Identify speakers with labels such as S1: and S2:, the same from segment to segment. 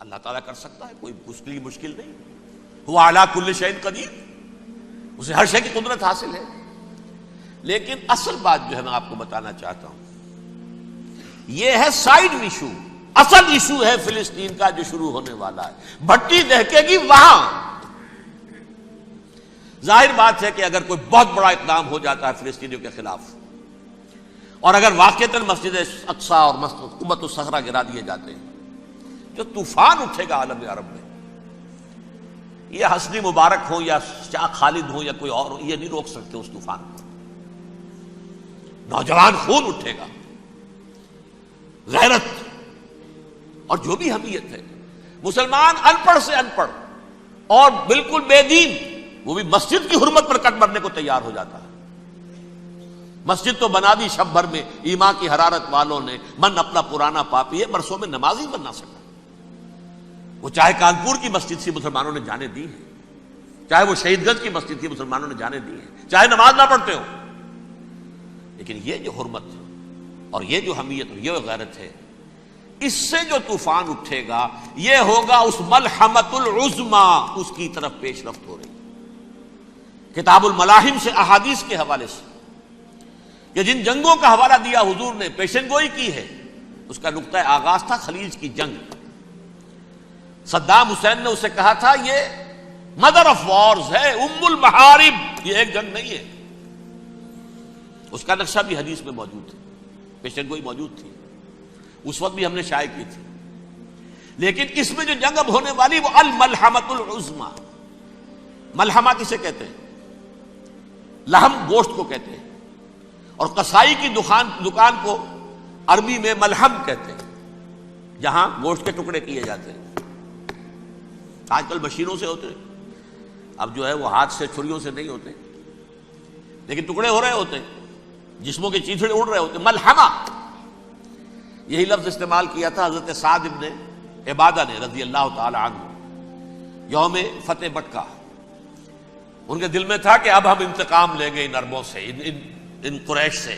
S1: اللہ تعالیٰ کر سکتا ہے، کوئی اس کے لیے مشکل نہیں. هو علی کل شیء قدیر، اسے ہر شے کی قدرت حاصل ہے. لیکن اصل بات جو ہے میں آپ کو بتانا چاہتا ہوں، یہ ہے سائیڈ ایشو. اصل ایشو ہے فلسطین کا جو شروع ہونے والا ہے. بھٹی دہکے گی وہاں. ظاہر بات ہے کہ اگر کوئی بہت بڑا اقدام ہو جاتا ہے فلسطینیوں کے خلاف، اور اگر واقعتاً مسجد اقصیٰ اور قبۃ الصخرہ گرا دیے جاتے ہیں، جو طوفان اٹھے گا عالم عرب میں، یہ حسنی مبارک ہو یا شاہ خالد ہو یا کوئی اور ہو، یہ نہیں روک سکتے اس طوفان کو. نوجوان خون اٹھے گا، غیرت اور جو بھی حمیت ہے. مسلمان ان پڑھ سے ان پڑھ اور بالکل بے دین، وہ بھی مسجد کی حرمت پر کٹ مرنے کو تیار ہو جاتا ہے. مسجد تو بنا دی شب بھر میں ایمان کی حرارت والوں نے، من اپنا پرانا پاپی ہے، برسوں میں نماز ہی بننا سکا. وہ چاہے کانپور کی مسجد سے مسلمانوں نے جانے دی ہے، چاہے وہ شہید گنج کی مسجد تھی مسلمانوں نے جانے دی ہے، چاہے نماز نہ پڑھتے ہو. لیکن یہ جو حرمت اور یہ جو حمیت اور یہ غیرت ہے، اس سے جو طوفان اٹھے گا یہ ہوگا اس ملحمۃ العظما، اس کی طرف پیش رفت ہو رہی. کتاب الملاحم سے احادیث کے حوالے سے کہ جن جنگوں کا حوالہ دیا حضور نے، پیشن گوئی کی ہے، اس کا نقطہ آغاز تھا خلیج کی جنگ. صدام حسین نے اسے کہا تھا یہ مدر آف وارز ہے، ام المحارب، یہ ایک جنگ نہیں ہے. اس کا نقشہ بھی حدیث میں موجود ہے، پیشن گوئی موجود تھی، اس وقت بھی ہم نے شائع کی تھی. لیکن اس میں جو جنگ اب ہونے والی وہ الملحمۃ العظما. ملحمہ کسے کہتے ہیں؟ لحم گوشت کو کہتے ہیں، اور قصائی کی دکان کو عربی میں ملحم کہتے ہیں، جہاں گوشت کے ٹکڑے کیے جاتے ہیں. آج کل مشینوں سے ہوتے ہیں، اب جو ہے وہ ہاتھ سے چھریوں سے نہیں ہوتے، لیکن ٹکڑے ہو رہے ہوتے ہیں، جسموں کے چیتھڑے اڑ رہے ہوتے ہیں. ملحمہ، یہی لفظ استعمال کیا تھا حضرت سعد ابن عبادہ نے رضی اللہ تعالی عنہ یوم فتح مکہ. ان کے دل میں تھا کہ اب ہم انتقام لیں گے ان عربوں سے، ان قریش سے.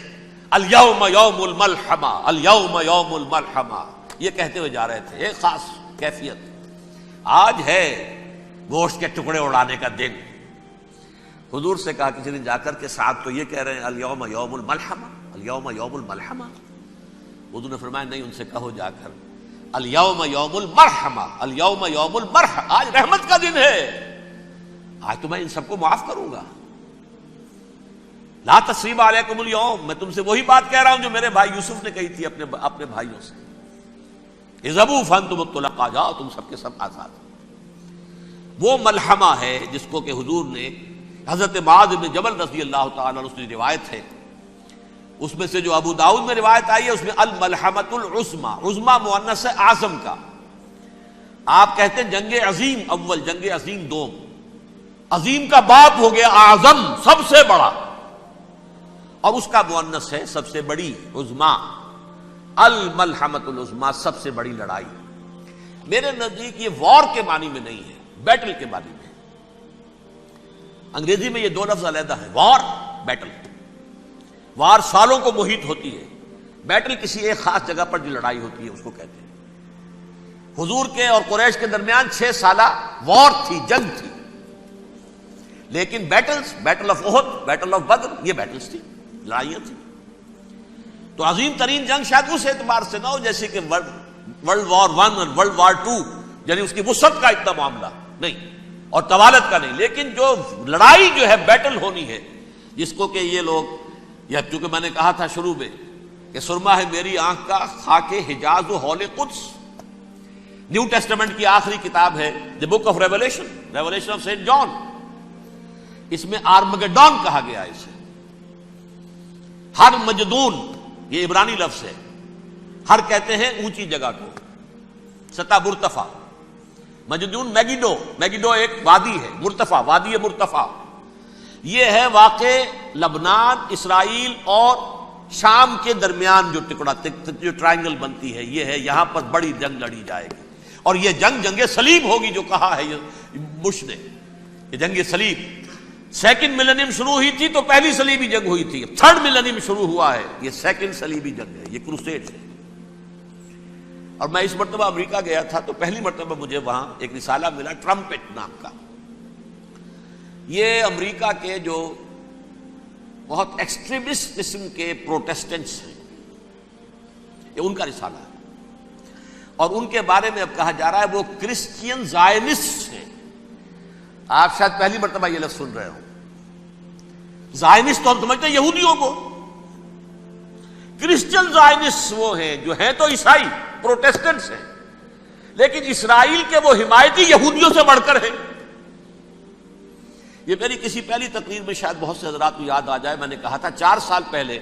S1: الیوم یوم الملحمہ، الیوم یوم الملحمہ، یہ کہتے ہوئے جا رہے تھے. ایک خاص کیفیت، آج ہے گوشت کے ٹکڑے اڑانے کا دن. حضور سے کہا کسی نے جا کر کے ساتھ تو یہ کہہ رہے ہیں الیوم یوم الملحمہ، الیوم یوم الملحمہ. حضور نے فرمایا نہیں، ان سے کہو جا کر الیوم یوم المرحمہ، الیوم یوم المرحمہ، آج رحمت کا دن ہے، آج تو میں ان سب کو معاف کروں گا. لا تثریب علیکم اليوم، میں تم سے وہی بات کہہ رہا ہوں جو میرے بھائی یوسف نے کہی تھی اپنے بھائیوں سے، اذهبوا فانتم الطلقاء، جاؤ تم سب کے سب آزاد. وہ ملحمہ ہے جس کو کہ حضور نے حضرت معاذ بن جبل رضی اللہ تعالیٰ عنہ سے روایت ہے، اس میں سے جو ابو داؤد میں روایت آئی ہے اس میں الملحمۃ العظما، عظما مؤنث ہے اعظم کا. آپ کہتے ہیں جنگ عظیم اول، جنگ عظیم دوم، عظیم کا باپ ہو گیا اعظم، سب سے بڑا، اور اس کا مؤنث ہے سب سے بڑی، عظما. الملحمۃ العظما، سب سے بڑی لڑائی. میرے نزدیک یہ وار کے معنی میں نہیں ہے، بیٹل کے معنی میں. انگریزی میں یہ دو لفظ علیحدہ ہیں، وار، بیٹل. وار سالوں کو محیط ہوتی ہے، بیٹل کسی ایک خاص جگہ پر جو لڑائی ہوتی ہے اس کو کہتے ہیں. حضور کے اور قریش کے درمیان 6 سالہ وار تھی، جنگ تھی. لیکن battles, battle of Uhud, battle of Badr, یہ بیٹلز تھی، لڑائیاں تھیں. تو عظیم ترین جنگ شاید اس اعتبار سے نہ ہو جیسے کہ ورلڈ وار 1 اور ورلڈ وار 2، یعنی اس کی وسعت کا اتنا معاملہ نہیں اور طوالت کا نہیں. لیکن جو لڑائی جو ہے بیٹل ہونی ہے، جس کو کہ یہ لوگ، یا چونکہ میں نے کہا تھا شروع میں کہ سرما ہے میری آنکھ کا خاک حجاز و حول قدس، نیو ٹیسٹمنٹ کی آخری کتاب ہے the book of revelation, revelation of saint John. اس میں آرمگڈون کہا گیا ہے اسے. ہر مجدون، یہ عبرانی لفظ ہے، ہر کہتے ہیں اونچی جگہ کو، سطح مرتفع. مجدون میگیڈو، میگیڈو ایک وادی ہے، مرتفع، وادی مرتفع. یہ ہے واقع لبنان، اسرائیل اور شام کے درمیان جو ٹکڑا، جو ٹرائنگل بنتی ہے، یہ ہے، یہاں پر بڑی جنگ لڑی جائے گی. اور یہ جنگ جنگ صلیب ہوگی، جو کہا ہے بش نے، یہ جنگ صلیب. سیکنڈ ملینیم شروع ہوئی تھی تو پہلی صلیبی جنگ ہوئی تھی، 3rd ملینیم شروع ہوا ہے، یہ 2nd صلیبی جنگ ہے، یہ کروسیڈ ہے. اور میں اس مرتبہ امریکہ گیا تھا تو پہلی مرتبہ مجھے وہاں ایک رسالہ ملا ٹرمپٹ نام کا. یہ امریکہ کے جو بہت ایکسٹریمسٹ قسم کے پروٹیسٹنٹس ہیں، یہ ان کا رسالہ ہے، اور ان کے بارے میں اب کہا جا رہا ہے وہ کرسچین زائنسٹ ہیں. آپ شاید پہلی مرتبہ یہ لفظ سن رہے ہو. زائنسٹ تو ہم سمجھتے ہیں یہودیوں کو، کرسچین زائنسٹ وہ ہیں جو ہیں تو عیسائی پروٹیسٹنٹس ہیں، لیکن اسرائیل کے وہ حمایتی یہودیوں سے بڑھ کر ہیں. یہ میری کسی پہلی تقریر میں شاید بہت سے حضرات کو یاد آ جائے، میں نے کہا تھا 4 سال پہلے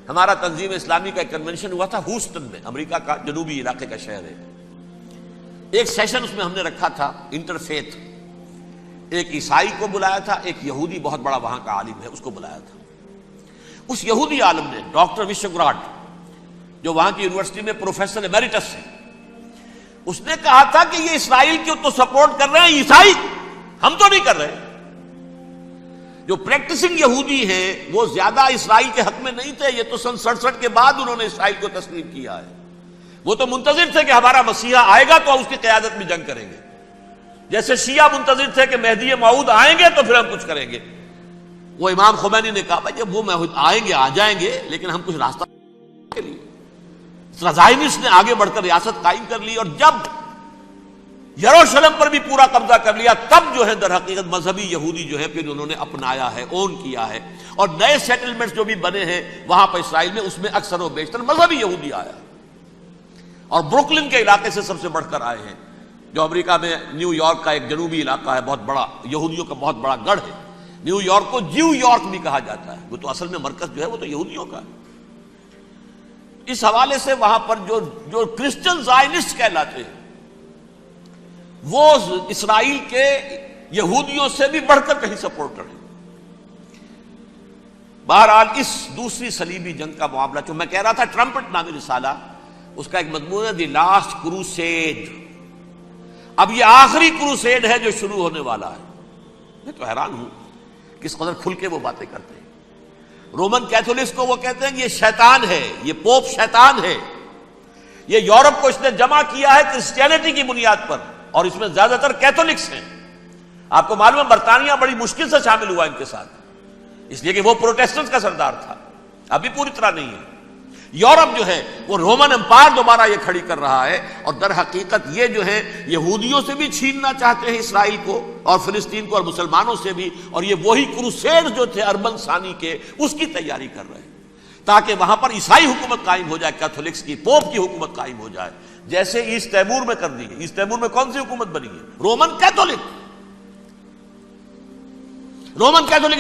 S1: ہمارا تنظیم اسلامی کا ایک کنونشن ہوا تھا ہیوسٹن میں، امریکہ کا جنوبی علاقے کا شہر ہے. ایک سیشن اس میں ہم نے رکھا تھا انٹرفیتھ، ایک عیسائی کو بلایا تھا، ایک یہودی بہت بڑا وہاں کا عالم ہے اس کو بلایا تھا. اس یہودی عالم نے ڈاکٹر وشوگراڈ، جو وہاں کی یونیورسٹی میں پروفیسر ایمیریٹس ہے، اس نے کہا تھا کہ یہ اسرائیل کی تو سپورٹ کر رہے ہیں عیسائی، ہم تو نہیں کر رہے. جو پریکٹسنگ یہودی ہیں وہ زیادہ اسرائیل کے حق میں نہیں تھے، یہ تو سن 67 کے بعد انہوں نے اسرائیل کو تسلیم کیا ہے. وہ تو منتظر تھے کہ ہمارا مسیحا آئے گا تو اس کی قیادت میں جنگ کریں گے، جیسے شیعہ منتظر تھے کہ مہدی موعود آئیں گے تو پھر ہم کچھ کریں گے. وہ امام خمینی نے کہا بھائی جب وہ آئیں گے آ جائیں گے، لیکن ہم کچھ راستہ کے لیے. زائنسٹ نے آگے بڑھ کر ریاست قائم کر لی، اور جب یروشلم پر بھی پورا قبضہ کر لیا تب جو ہے در حقیقت مذہبی یہودی جو ہے پھر انہوں نے اپنایا ہے، اون کیا ہے، اور نئے سیٹلمنٹس جو بھی بنے ہیں وہاں پر اسرائیل میں، اس میں اکثر و بیشتر مذہبی یہودی آیا، اور بروکلن کے علاقے سے سب سے بڑھ کر آئے ہیں، جو امریکہ میں نیو یارک کا ایک جنوبی علاقہ ہے، بہت بڑا یہودیوں کا بہت بڑا گڑھ ہے. نیو یارک کو جیو یارک بھی کہا جاتا ہے، وہ تو اصل میں مرکز جو ہے وہ تو یہودیوں کا ہے. اس حوالے سے وہاں پر جو کرسچن زائنسٹ کہلاتے ہیں وہ اسرائیل کے یہودیوں سے بھی بڑھ کر کہیں سپورٹر ہیں. بہرحال اس دوسری صلیبی جنگ کا معاملہ جو میں کہہ رہا تھا، ٹرمپٹ نامی رسالہ، اس کا ایک مضمون ہے دی لاسٹ کروسیڈ. اب یہ آخری کروسیڈ ہے جو شروع ہونے والا ہے. میں تو حیران ہوں کس قدر کھل کے وہ باتیں کرتے ہیں. رومن کیتھولکس کو وہ کہتے ہیں کہ یہ شیطان ہے، یہ پوپ شیطان ہے، یہ یورپ کو اس نے جمع کیا ہے کرسچینٹی کی بنیاد پر، اور اس میں زیادہ تر کیتھولکس ہیں. آپ کو معلوم ہے برطانیہ بڑی مشکل سے شامل ہوا ان کے ساتھ، اس لیے کہ وہ پروٹیسٹنٹس کا سردار تھا، ابھی پوری طرح نہیں ہے. یورپ جو ہے وہ رومن امپائر دوبارہ یہ کھڑی کر رہا ہے، اور در حقیقت یہ جو ہے یہودیوں سے بھی چھیننا چاہتے ہیں اسرائیل کو اور فلسطین کو، اور مسلمانوں سے بھی، اور یہ وہی کروسیڈ جو تھے اربن ثانی کے، اس کی تیاری کر رہے ہیں تاکہ وہاں پر عیسائی حکومت قائم ہو جائے، کیتھولکس کی، پوپ کی حکومت قائم ہو جائے، جیسے ایسٹ تیمور میں کر دی گئی. ایسٹ تیمور میں کون سی حکومت بنی ہے؟ رومن کیتھولک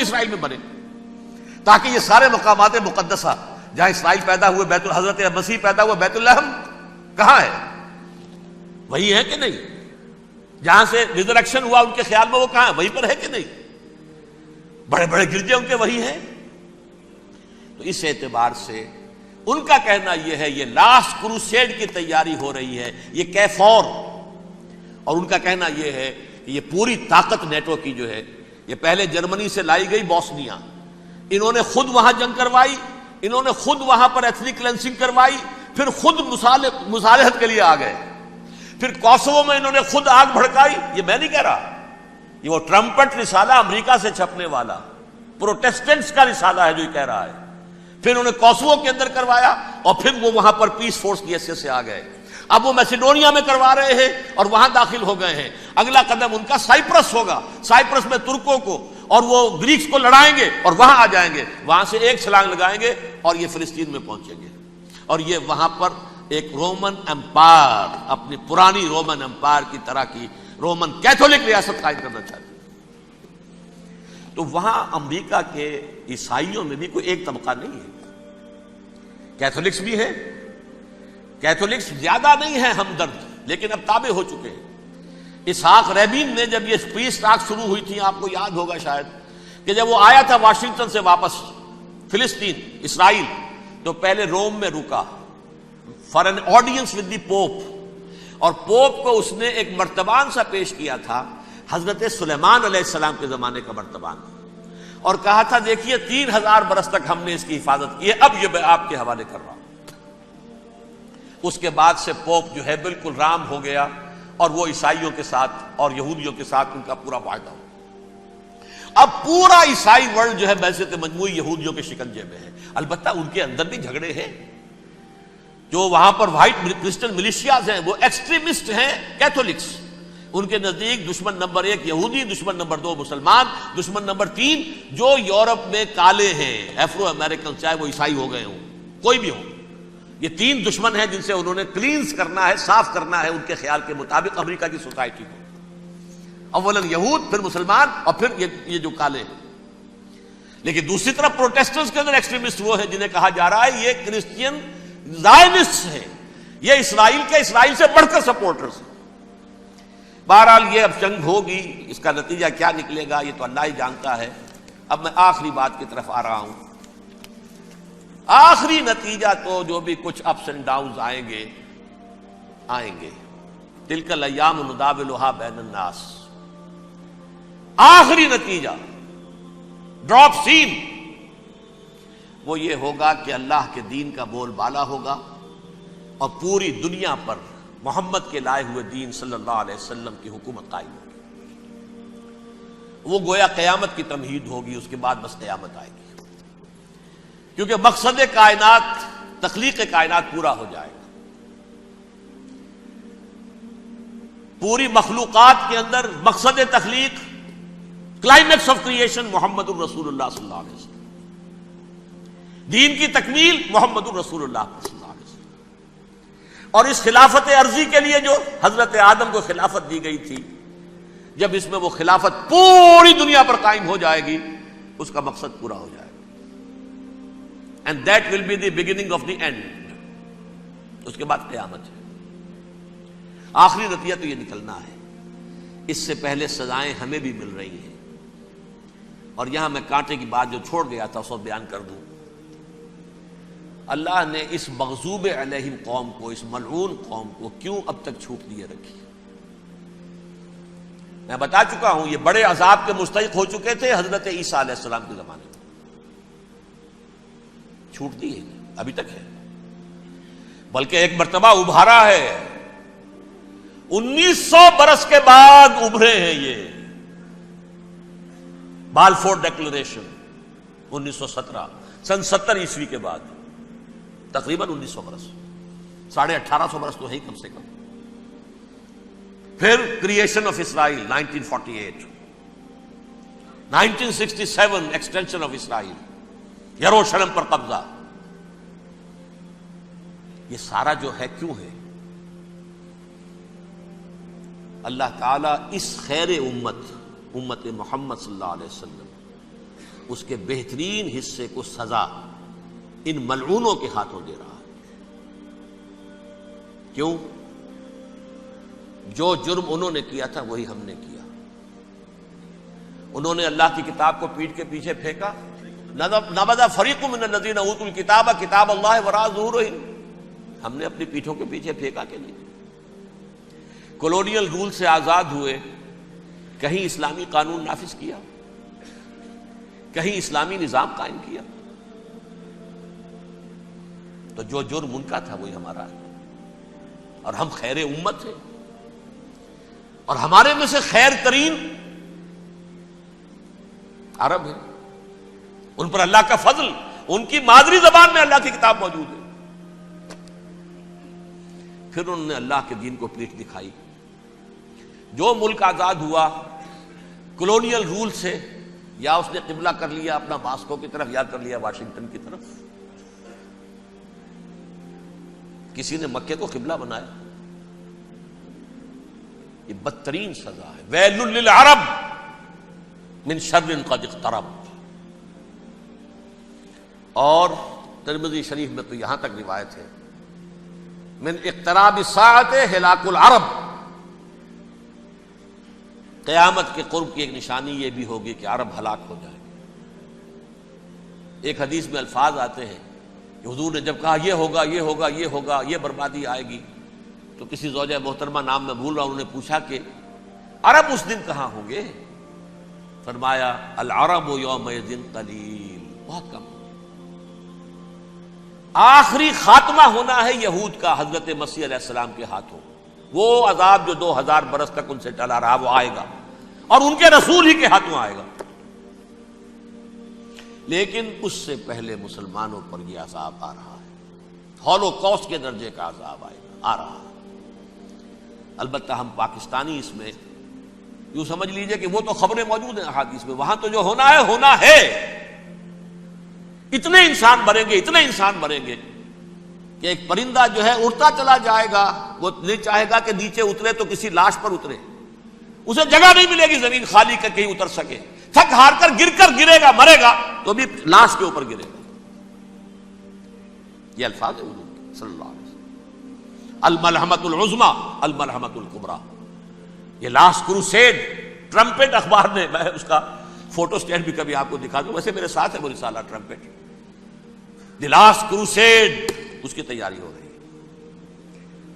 S1: اسرائیل میں بنے، تاکہ یہ سارے مقامات مقدسہ جہاں اسرائیل پیدا ہوئے، بیت حضرت مسیح پیدا ہوا، بیت الحم کہاں ہے؟ وہی ہے کہ نہیں؟ جہاں سے ریزریکشن ہوا ان کے خیال میں وہ کہاں ہے؟ وہیں پر ہے کہ نہیں؟ بڑے بڑے گرجے ان کے وہی ہیں. تو اس اعتبار سے ان کا کہنا یہ ہے یہ لاسٹ کروسیڈ کی تیاری ہو رہی ہے، یہ کیفور. اور ان کا کہنا یہ ہے کہ یہ پوری طاقت نیٹو کی جو ہے، یہ پہلے جرمنی سے لائی گئی بوسنیا، انہوں نے خود وہاں جنگ کروائی، انہوں نے خود وہاں پر ایتھنک کلینسنگ کروائی، پھر خود مصالحت کے لیے آ گئے، پھر کوسوو میں انہوں نے خود آگ بھڑکائی. یہ میں نہیں کہہ رہا، یہ وہ ٹرمپٹ رسالہ امریکہ سے چھپنے والا پروٹیسٹنٹس کا رسالہ ہے جو یہ کہہ رہا ہے. پھر انہوں نے کوسوو کے اندر کروایا، اور پھر وہ وہاں پر پیس فورس کی حیثیت سے آ گئے. اب وہ میسیڈونیا میں کروا رہے ہیں اور وہاں داخل ہو گئے ہیں. اگلا قدم ان کا سائپرس ہوگا، سائپرس میں ترکوں کو اور وہ گریکس کو لڑائیں گے اور وہاں آ جائیں گے، وہاں سے ایک چھلانگ لگائیں گے اور یہ فلسطین میں پہنچیں گے. اور یہ وہاں پر ایک رومن امپائر، اپنی پرانی رومن امپائر کی طرح کی رومن کیتھولک ریاست قائم کرنا چاہتے ہیں. تو وہاں امریکہ کے عیسائیوں میں بھی کوئی ایک طبقہ نہیں ہے، کیتھولکس بھی ہے، کیتھولکس زیادہ نہیں ہے ہمدرد، لیکن اب تابع ہو چکے ہیں. اسحاق ریبین نے جب یہ پیس ٹاک شروع ہوئی تھی، آپ کو یاد ہوگا شاید، کہ جب وہ آیا تھا واشنگٹن سے واپس فلسطین اسرائیل، تو پہلے روم میں رکا for an audience with the Pope, اور پوپ کو اس نے ایک مرتبان سا پیش کیا تھا، حضرت سلیمان علیہ السلام کے زمانے کا مرتبان، اور کہا تھا دیکھیے 3000 برس تک ہم نے اس کی حفاظت کی ہے، اب یہ میں آپ کے حوالے کر رہا ہوں. اس کے بعد سے پوپ جو ہے بالکل رام ہو گیا اور وہ عیسائیوں کے ساتھ اور یہودیوں کے ساتھ ان کا پورا معاہدہ ہو. اب پورا عیسائی ورلڈ جو ہے بعثت مجموعی یہودیوں کے شکنجے میں ہے. البتہ ان کے اندر بھی جھگڑے ہیں. جو وہاں پر وائٹ کرسچن ملیشیاز ہیں وہ ایکسٹریمسٹ ہیں کیتھولکس. ان کے نزدیک دشمن نمبر 1 یہودی، دشمن نمبر 2 مسلمان، دشمن نمبر 3 جو یورپ میں کالے ہیں، ایفرو امریکن، چاہے وہ عیسائی ہو گئے ہوں، کوئی بھی ہو. یہ 3 دشمن ہیں جن سے انہوں نے کلینز کرنا ہے، صاف کرنا ہے ان کے خیال کے مطابق امریکہ کی سوسائٹی کو. اولاً یہود، پھر مسلمان، اور پھر یہ جو کالے ہیں. لیکن دوسری طرف پروٹیسٹنٹس کے اندر ایکسٹریمسٹ وہ ہیں جنہیں کہا جا رہا ہے یہ کرسچین زائنسٹ ہیں، یہ اسرائیل سے بڑھ کر سپورٹرز ہیں. بہرحال یہ اب جنگ ہوگی، اس کا نتیجہ کیا نکلے گا یہ تو اللہ ہی جانتا ہے. اب میں آخری بات کی طرف آ رہا ہوں. آخری نتیجہ تو جو بھی کچھ اپس اینڈ ڈاؤنز آئیں گے. تلک الایام نداولھا بین الناس. آخری نتیجہ ڈراپ سین وہ یہ ہوگا کہ اللہ کے دین کا بول بالا ہوگا اور پوری دنیا پر محمد کے لائے ہوئے دین صلی اللہ علیہ وسلم کی حکومت قائم ہوگی. وہ گویا قیامت کی تمہید ہوگی، اس کے بعد بس قیامت آئے گی. کیونکہ مقصد کائنات، تخلیق کائنات پورا ہو جائے گا. پوری مخلوقات کے اندر مقصد تخلیق، کلائمیکس آف کریشن محمد الرسول اللہ صلی اللہ علیہ وسلم. دین کی تکمیل محمد الرسول اللہ صلی اللہ علیہ وسلم. اور اس خلافت عرضی کے لیے جو حضرت آدم کو خلافت دی گئی تھی، جب اس میں وہ خلافت پوری دنیا پر قائم ہو جائے گی اس کا مقصد پورا ہو جائے گا. And that will be the beginning of the end. اس کے بعد قیامت ہے. آخری نتیجہ تو یہ نکلنا ہے. اس سے پہلے سزائیں ہمیں بھی مل رہی ہیں. اور یہاں میں کانٹے کی بات جو چھوڑ گیا تھا اس کو بیان کر دوں. اللہ نے اس مغضوب علیہم قوم کو، اس ملعون قوم کو کیوں اب تک چھوٹ دیے رکھی؟ میں بتا چکا ہوں یہ بڑے عذاب کے مستحق ہو چکے تھے حضرت عیسیٰ علیہ السلام کے زمانے میں. چھوٹ دی ہے، ابھی تک ہے. بلکہ ایک مرتبہ ابھارا ہے. 1900 برس کے بعد ابھرے ہیں یہ. بالفور ڈیکلریشن 1917، سن 70 عیسوی کے بعد، تقریباً 1900 برس، 1850 برس تو ہے ہی کم سے کم. پھر creation of Israel 1948، 1967 extension of Israel, یروشلم پر قبضہ. یہ سارا جو ہے کیوں ہے؟ اللہ تعالیٰ اس خیر امت محمد صلی اللہ علیہ وسلم، اس کے بہترین حصے کو سزا ان ملعونوں کے ہاتھوں دے رہا ہے. کیوں؟ جو جرم انہوں نے کیا تھا وہی ہم نے کیا. انہوں نے اللہ کی کتاب کو پیٹھ کے پیچھے پھینکا. نبذ فریق من الذین اوتوا الکتاب کتاب اللہ وراء ظہورہم. ہم نے اپنی پیٹھوں کے پیچھے پھینکا کہ نہیں؟ کولونیل رول سے آزاد ہوئے، کہیں اسلامی قانون نافذ کیا، کہیں اسلامی نظام قائم کیا. تو جو جرم ان کا تھا وہی ہمارا ہے. اور ہم خیر امت ہیں، اور ہمارے میں سے خیر ترین عرب ہیں. ان پر اللہ کا فضل، ان کی مادری زبان میں اللہ کی کتاب موجود ہے. پھر انہوں نے اللہ کے دین کو پیٹھ دکھائی. جو ملک آزاد ہوا کولونیل رول سے، یا اس نے قبلہ کر لیا اپنا ماسکو کی طرف یا کر لیا واشنگٹن کی طرف. کسی نے مکے کو قبلہ بنایا. یہ بدترین سزا ہے. ویل للعرب من شر قد اقترب. اور ترمذی شریف میں تو یہاں تک روایت ہے، من اقتراب الساعۃ ہلاک العرب. قیامت کے قرب کی ایک نشانی یہ بھی ہوگی کہ عرب ہلاک ہو جائے. ایک حدیث میں الفاظ آتے ہیں کہ حضور نے جب کہا یہ ہوگا یہ ہوگا یہ ہوگا، یہ بربادی آئے گی، تو کسی زوجہ محترمہ نام میں بھول رہا ہوں، انہوں نے پوچھا کہ عرب اس دن کہاں ہوں گے؟ فرمایا العرب یومئذ قلیل، بہت کم. آخری خاتمہ ہونا ہے یہود کا حضرت مسیح علیہ السلام کے ہاتھوں. وہ عذاب جو 2000 برس تک ان سے ٹلا رہا وہ آئے گا اور ان کے رسول ہی کے ہاتھوں آئے گا. لیکن اس سے پہلے مسلمانوں پر یہ عذاب آ رہا ہے، ہولوکاسٹ کے درجے کا عذاب آ رہا ہے. البتہ ہم پاکستانی اس میں یوں سمجھ لیجئے کہ وہ تو خبریں موجود ہیں احادیث میں، وہاں تو جو ہونا ہے. اتنے انسان مریں گے کہ ایک پرندہ جو ہے اڑتا چلا جائے گا، وہ نہیں چاہے گا کہ نیچے اترے تو کسی لاش پر اترے، اسے جگہ نہیں ملے گی زمین خالی کر کہیں اتر سکے، تھک ہار کر گرے گا، مرے گا تو بھی لاش کے اوپر گرے گا. یہ الفاظ ہیں حضور کے صلی اللہ علیہ وسلم. الملحمۃ العظمی الملحمۃ الکبریٰ، یہ لاسٹ کروسیڈ. ٹرمپٹ اخبار نے، میں اس کا فوٹو اسٹیٹ بھی کبھی آپ کو دکھا دوں، ویسے میرے ساتھ ہے وہ رسالہ ٹرمپٹ. دی لاسٹ کروسیڈ، اس کی تیاری ہو رہی ہے.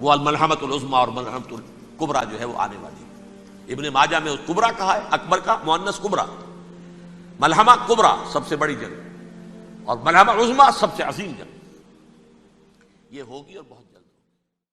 S1: وہ الملحمۃ العظمی اور ملحمۃ الکبریٰ جو ہے وہ آنے والی ہے. ابن ماجہ میں کبریٰ کہا ہے، اکبر کا مؤنث کبریٰ. ملحمہ کبریٰ سب سے بڑی جنگ اور ملحمہ عظمی سب سے عظیم جنگ، یہ ہوگی اور بہت جلد.